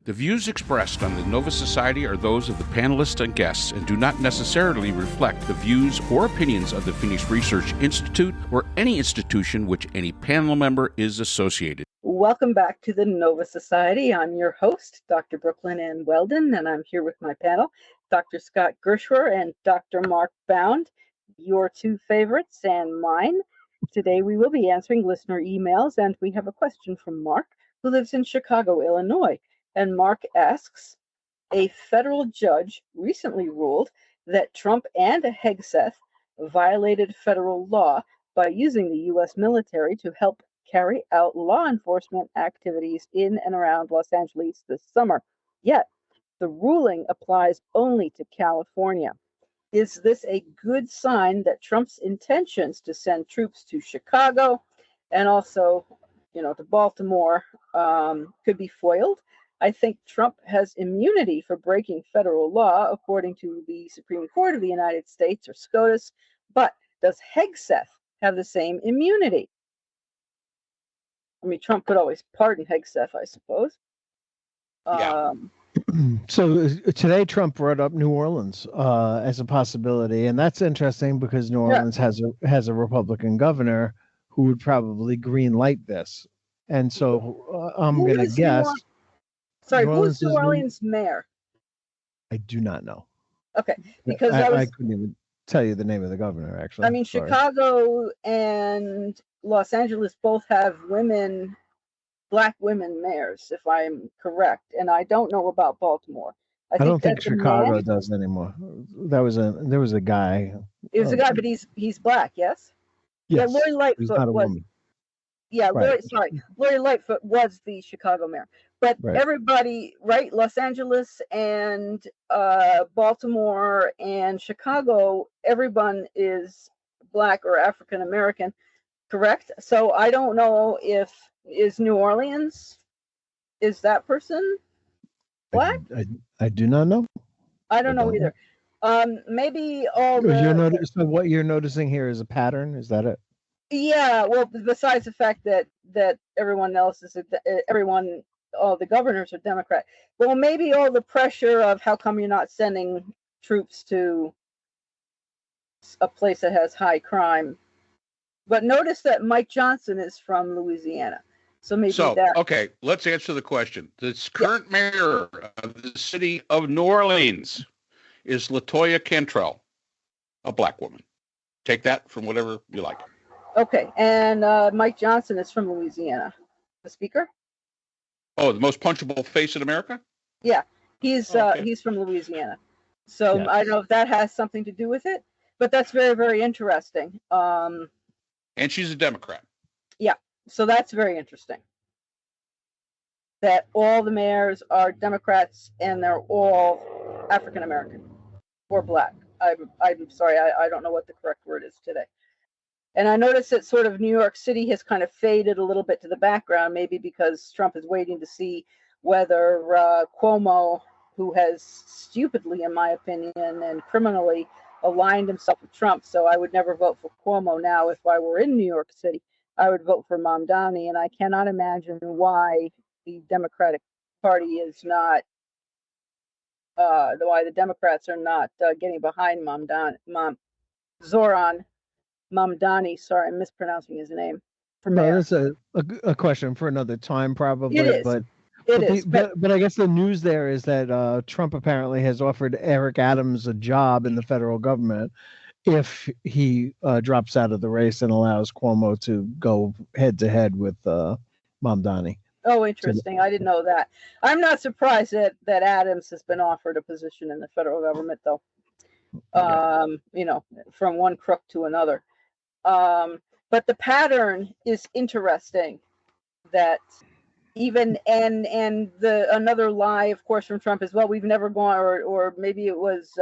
The views expressed on the Nova Society are those of the panelists and guests and do not necessarily reflect the views or opinions of the Phoenix Research Institute or any institution which any panel member is associated. Welcome back to the Nova Society. I'm your host, Dr. Brooklyn Ann Weldon, and I'm here with my panel, Dr. Scott Gershwer and Dr. Mark Bound, your two favorites and mine. Today we will be answering listener emails, and we have a question from Mark, who lives in Chicago, Illinois. And Mark asks, a federal judge recently ruled that Trump and Hegseth violated federal law by using the U.S. military to help carry out law enforcement activities in and around Los Angeles this summer. Yet, the ruling applies only to California. Is this a good sign that Trump's intentions to send troops to Chicago and also, to Baltimore could be foiled? I think Trump has immunity for breaking federal law, according to the Supreme Court of the United States, or SCOTUS, but does Hegseth have the same immunity? I mean, Trump could always pardon Hegseth, I suppose. Yeah. So today Trump brought up New Orleans as a possibility, and that's interesting because New Orleans has a Republican governor who would probably green light this. And so I'm going to guess. Who's New Orleans mayor? I do not know. Okay, because I couldn't even tell you the name of the governor, actually. I mean, sorry. Chicago and Los Angeles both have Black women mayors, if I'm correct, and I don't know about Baltimore. I don't think Chicago does anymore. There was a guy. It was a guy, but he's Black, yes? Yes. Yeah, Lori Lightfoot not a woman. Yeah, right. Lori Lightfoot was the Chicago mayor. But everybody, right, Los Angeles and Baltimore and Chicago, everyone is Black or African American, correct? So I don't know is New Orleans, is that person Black? I do not know. I don't know either. Maybe all So what you're noticing here is a pattern, is that it? Yeah, well, besides the fact that everyone else is all the governors are Democrat. Well, maybe all the pressure of how come you're not sending troops to a place that has high crime. But notice that Mike Johnson is from Louisiana. So maybe okay, let's answer the question. The current mayor of the city of New Orleans is LaToya Cantrell, a Black woman. Take that from whatever you like. Okay, and Mike Johnson is from Louisiana. The speaker? Oh, the most punchable face in America? Yeah, he's from Louisiana. So yes. I don't know if that has something to do with it, but that's very, very interesting. And she's a Democrat. Yeah, so that's very interesting. That all the mayors are Democrats and they're all African American or Black. I'm sorry, I don't know what the correct word is today. And I noticed that sort of New York City has kind of faded a little bit to the background, maybe because Trump is waiting to see whether Cuomo, who has stupidly, in my opinion, and criminally aligned himself with Trump. So I would never vote for Cuomo now if I were in New York City. I would vote for Mamdani, and I cannot imagine why the Democratic Party is not, why the Democrats are not getting behind Zoran Mamdani. Sorry, I'm mispronouncing his name. That's a question for another time, probably. It is. But I guess the news there is that Trump apparently has offered Eric Adams a job in the federal government if he drops out of the race and allows Cuomo to go head to head with Mamdani. Oh, interesting. I didn't know that. I'm not surprised that Adams has been offered a position in the federal government, though. From one crook to another. But the pattern is interesting that even and another lie, of course, from Trump as well. We've never gone, or maybe it was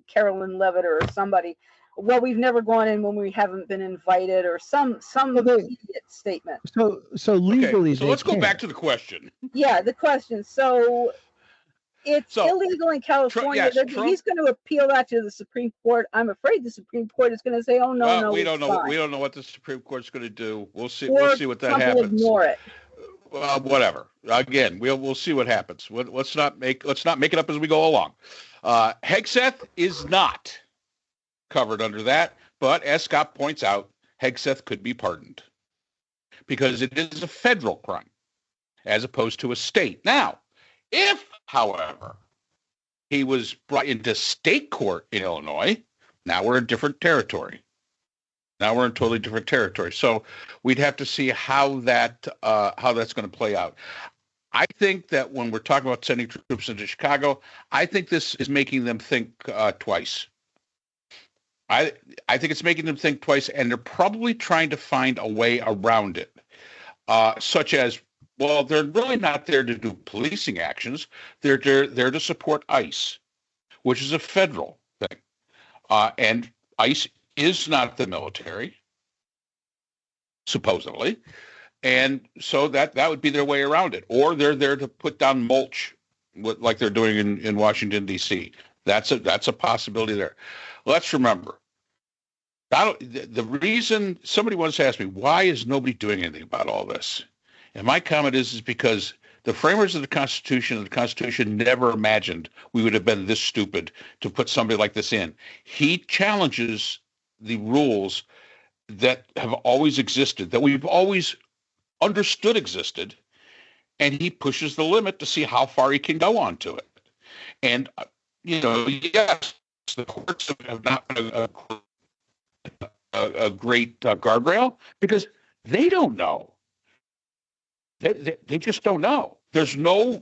Carolyn Levitt or somebody. Well, we've never gone in when we haven't been invited, or some idiot statement. So legally, okay, so let's go back to the question. Yeah, the question. So it's illegal in California. Trump, he's going to appeal that to the Supreme Court. I'm afraid the Supreme Court is going to say, "Oh no, we don't know. We don't know what the Supreme Court's going to do. We'll see. We'll see what that happens. Ignore it. whatever. Again, we'll see what happens. Let's not make it up as we go along. Hegseth is not covered under that, but as Scott points out, Hegseth could be pardoned because it is a federal crime as opposed to a state. Now, if, however, he was brought into state court in Illinois, now we're in different territory. Now we're in totally different territory. So we'd have to see how that's going to play out. I think that when we're talking about sending troops into Chicago, I think this is making them think twice. I think it's making them think twice, and they're probably trying to find a way around it, such as, well, they're really not there to do policing actions. They're there to support ICE, which is a federal thing. And ICE is not the military, supposedly. And so that would be their way around it. Or they're there to put down mulch, like they're doing in Washington, D.C. That's a possibility there. Let's remember, the reason somebody once asked me, why is nobody doing anything about all this? And my comment is because the framers of the Constitution never imagined we would have been this stupid to put somebody like this in. He challenges the rules that have always existed, that we've always understood existed, and he pushes the limit to see how far he can go onto it. And, yes, the courts have not been a great guardrail because they don't know. They just don't know. There's no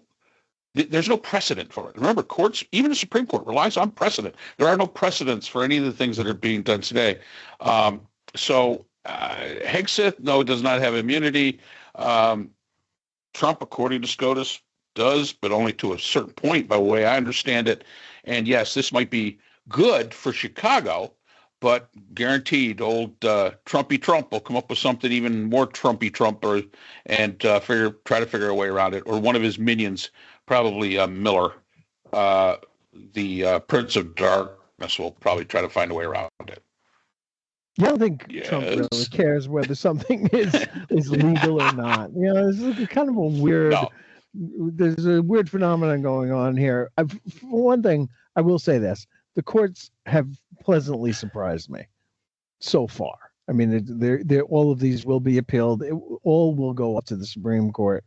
precedent for it. Remember, courts, even the Supreme Court, relies on precedent. There are no precedents for any of the things that are being done today. So Hegseth, no, does not have immunity. Trump, according to SCOTUS, does, but only to a certain point, by the way I understand it. And yes, this might be good for Chicago, but guaranteed old Trumpy Trump will come up with something even more Trumpy Trump and try to figure a way around it. Or one of his minions, probably Miller, the Prince of Darkness, will probably try to find a way around it. I don't think Trump really cares whether something is legal or not. It's kind of a weird. No. There's a weird phenomenon going on here. For one thing, I will say this: the courts have pleasantly surprised me so far. I mean, they're all of these will be appealed. All will go up to the Supreme Court.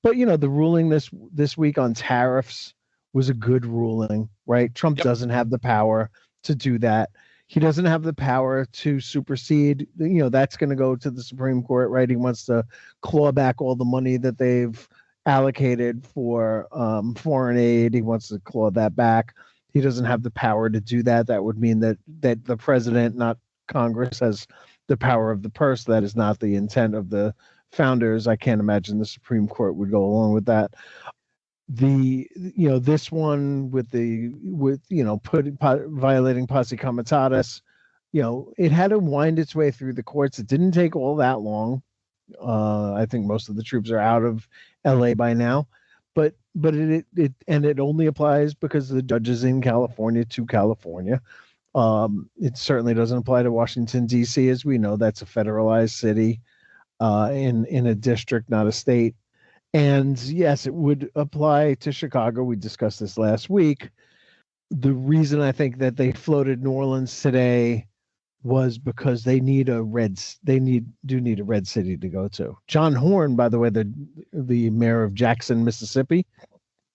But the ruling this week on tariffs was a good ruling, right? Trump doesn't have the power to do that. He doesn't have the power to supersede. That's going to go to the Supreme Court, right? He wants to claw back all the money that they've allocated for foreign aid. He wants to claw that back. He doesn't have the power to do that. That would mean that the president, not Congress, has the power of the purse. That is not the intent of the founders. I can't imagine the Supreme Court would go along with that. This one violating posse comitatus, it had to wind its way through the courts. It didn't take all that long. I think most of the troops are out of LA by now, but it only applies because the judge is in California to California. It certainly doesn't apply to Washington, D.C. As we know, that's a federalized city in a district, not a state. And yes, it would apply to Chicago. We discussed this last week. The reason I think that they floated New Orleans today was because they need a red city to go to. John Horn, by the way, the mayor of Jackson, Mississippi,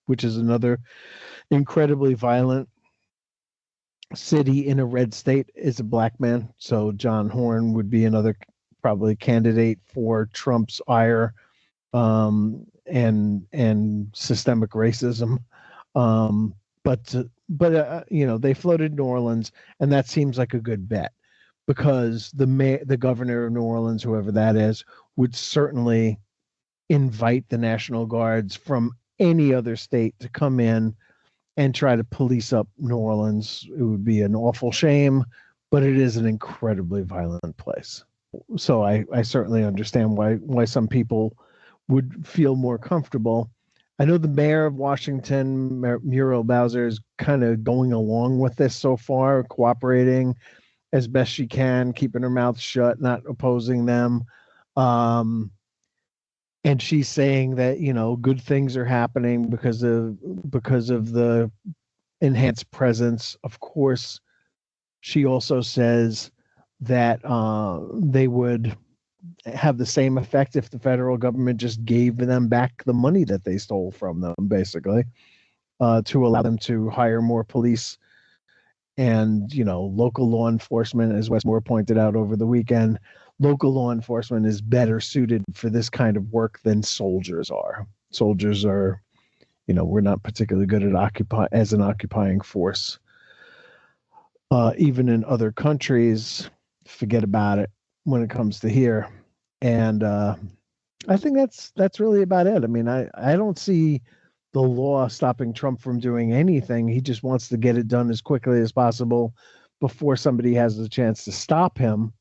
which is another incredibly violent city in a red state, is a black man. So John Horn would be another probably candidate for Trump's ire and systemic racism. But they floated New Orleans, and that seems like a good bet because the governor of New Orleans, whoever that is, would certainly invite the National Guards from any other state to come in and try to police up New Orleans. It would be an awful shame, but it is an incredibly violent place. So I certainly understand why some people would feel more comfortable. I know the mayor of Washington, Muriel Bowser, is kind of going along with this so far, cooperating as best she can, keeping her mouth shut, not opposing them. and she's saying that good things are happening because of the enhanced presence. Of course, she also says that they would have the same effect if the federal government just gave them back the money that they stole from them, basically, to allow them to hire more police and local law enforcement. As Wes Moore pointed out over the weekend, local law enforcement is better suited for this kind of work than soldiers are. Soldiers are, we're not particularly good at as an occupying force. Even in other countries, forget about it when it comes to here. And I think that's really about it. I mean, I don't see the law stopping Trump from doing anything. He just wants to get it done as quickly as possible before somebody has the chance to stop him.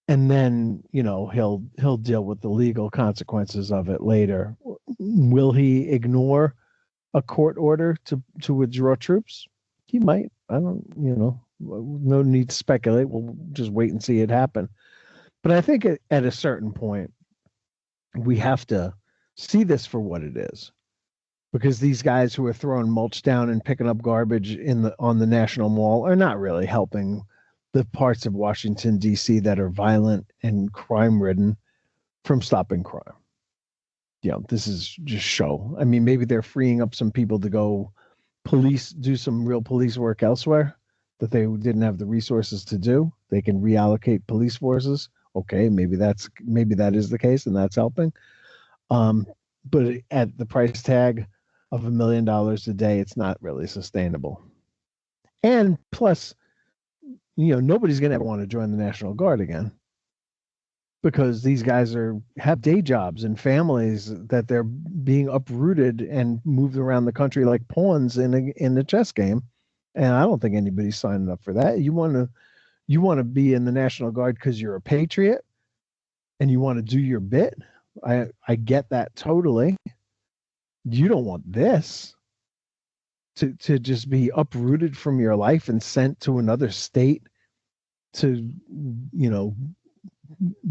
And then, he'll deal with the legal consequences of it later. Will he ignore a court order to withdraw troops? He might. I don't, no need to speculate. We'll just wait and see it happen. But I think at a certain point, we have to see this for what it is. Because these guys who are throwing mulch down and picking up garbage on the National Mall are not really helping the parts of Washington, D.C. that are violent and crime-ridden from stopping crime. This is just show. I mean, maybe they're freeing up some people to go do some real police work elsewhere that they didn't have the resources to do. They can reallocate police forces. Okay, maybe that is the case, and that's helping. But at the price tag of $1 million a day, it's not really sustainable. And plus, nobody's going to ever want to join the National Guard again because these guys have day jobs and families that they're being uprooted and moved around the country like pawns in a chess game. And I don't think anybody's signing up for that. You want to be in the National Guard because you're a patriot and you want to do your bit. I get that totally. You don't want this to just be uprooted from your life and sent to another state to,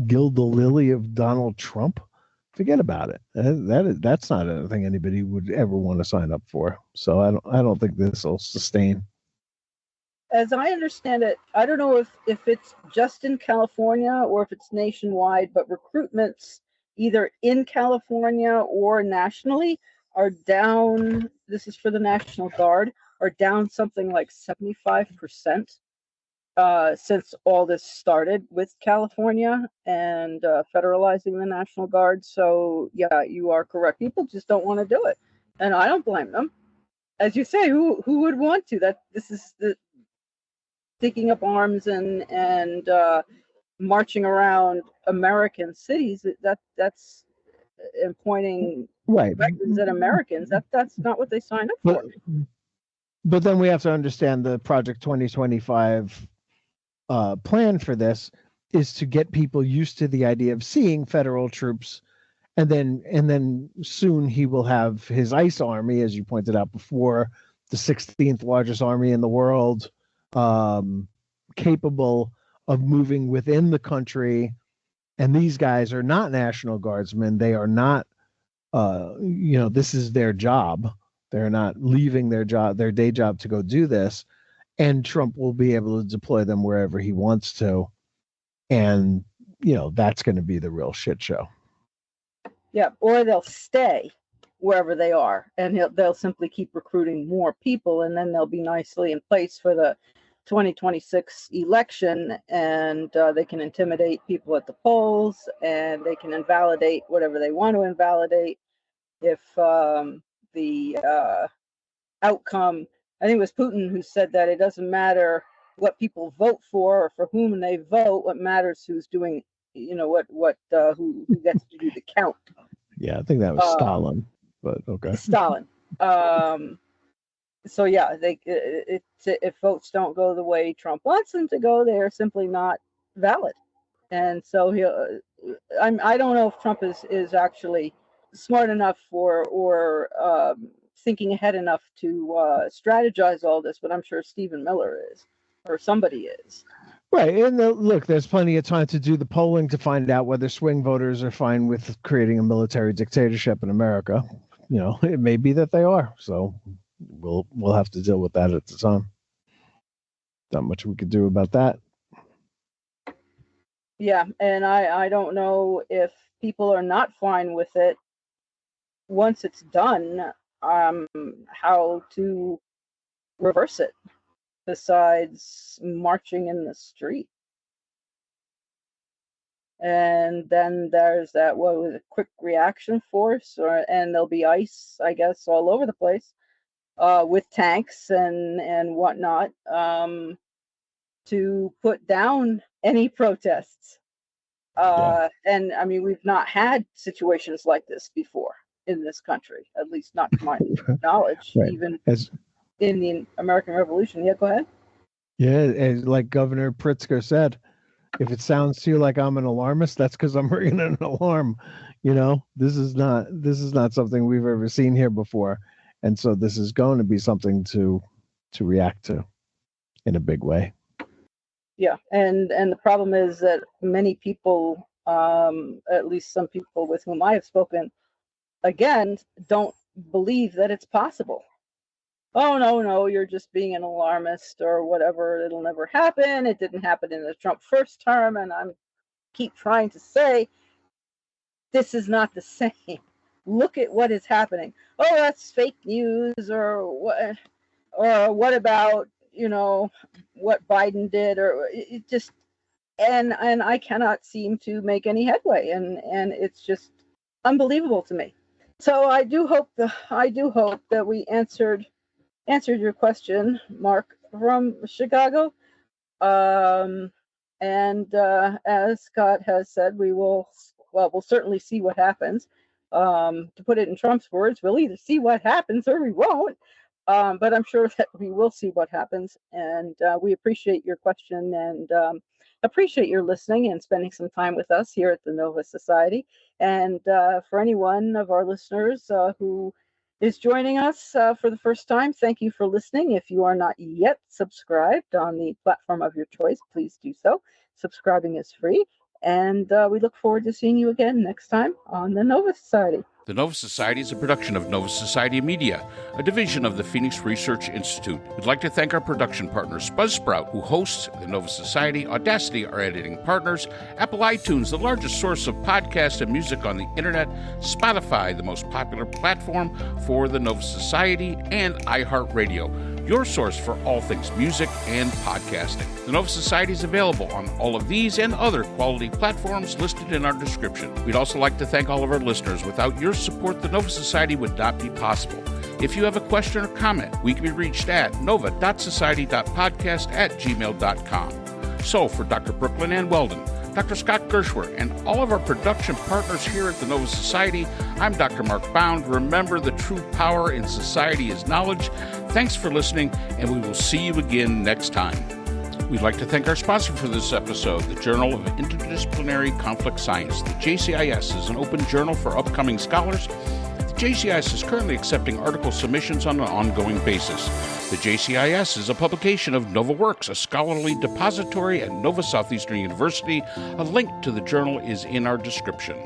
gild the lily of Donald Trump. Forget about it. That's not anything anybody would ever want to sign up for. So I don't think this will sustain. As I understand it, I don't know if it's just in California or if it's nationwide, but recruitments either in California or nationally are down. This is for the National Guard, are down something like 75% since all this started with California and federalizing the National Guard. So yeah, you are correct. People just don't want to do it, and I don't blame them. As you say, who would want to? That this is the taking up arms and marching around American cities. That's and pointing weapons at Americans. That's not what they signed up for. But then we have to understand the Project 2025 plan for this is to get people used to the idea of seeing federal troops, and then soon he will have his ICE army, as you pointed out before, the 16th largest army in the world, capable of moving within the country. And these guys are not National Guardsmen. They are not, this is their job. They're not leaving their day job to go do this. And Trump will be able to deploy them wherever he wants to. And, that's going to be the real shit show. Yeah, or they'll stay wherever they are, and they'll simply keep recruiting more people, and then they'll be nicely in place for the 2026 election, and they can intimidate people at the polls, and they can invalidate whatever they want to invalidate if the outcome. I think it was Putin who said that it doesn't matter what people vote for or for whom they vote. What matters who's doing, who gets to do the count. Yeah, I think that was Stalin, but okay. Stalin. So yeah, if votes don't go the way Trump wants them to go, they are simply not valid. And so I don't know if Trump is actually smart enough or thinking ahead enough to strategize all this, but I'm sure Stephen Miller is, or somebody is. Right. And look, there's plenty of time to do the polling to find out whether swing voters are fine with creating a military dictatorship in America. It may be that they are. So we'll have to deal with that at the time. Not much we could do about that. Yeah, and I don't know if people are not fine with it once it's done, how to reverse it besides marching in the street. And then there's that, what was it, quick reaction force, and there'll be ICE, I guess, all over the place, with tanks and whatnot, to put down any protests. And I mean, we've not had situations like this before in this country, at least not to my knowledge, Right. even in the American Revolution. Yeah, go ahead. Yeah, and like Governor Pritzker said, if it sounds to you like I'm an alarmist, that's because I'm ringing an alarm. This is not something we've ever seen here before, and so this is going to be something to react to in a big way. Yeah, and the problem is that many people, at least some people with whom I have spoken, again, don't believe that it's possible. Oh, no, you're just being an alarmist or whatever. It'll never happen. It didn't happen in the Trump first term, and I keep trying to say this is not the same. Look at what is happening. Oh, that's fake news, or what about what Biden did, or it just and I cannot seem to make any headway, and it's just unbelievable to me. So I do hope that we answered your question, Mark from Chicago. And as Scott has said, we'll certainly see what happens. To put it in Trump's words, we'll either see what happens or we won't. But I'm sure that we will see what happens. And we appreciate your question and appreciate your listening and spending some time with us here at the Nova Society. And for any one of our listeners who is joining us for the first time, thank you for listening. If you are not yet subscribed on the platform of your choice, please do so. Subscribing is free. And we look forward to seeing you again next time on the Nova Society. The Nova Society is a production of Nova Society Media, a division of the Phoenix Research Institute. We'd like to thank our production partners, Buzzsprout, who hosts the Nova Society, Audacity, our editing partners, Apple iTunes, the largest source of podcasts and music on the internet, Spotify, the most popular platform for the Nova Society, and iHeartRadio, your source for all things music and podcasting. The Nova Society is available on all of these and other quality platforms listed in our description. We'd also like to thank all of our listeners. Without your support, the Nova Society would not be possible. If you have a question or comment, we can be reached at nova.society.podcast@gmail.com. So for Dr. Brooklyn Ann Weldon, Dr. Scott Gershwer, and all of our production partners here at the Nova Society, I'm Dr. Mark Bound. Remember, the true power in society is knowledge. Thanks for listening, and we will see you again next time. We'd like to thank our sponsor for this episode, the Journal of Interdisciplinary Conflict Science. The JCIS is an open journal for upcoming scholars. The JCIS is currently accepting article submissions on an ongoing basis. The JCIS is a publication of NovaWorks, a scholarly depository at Nova Southeastern University. A link to the journal is in our description.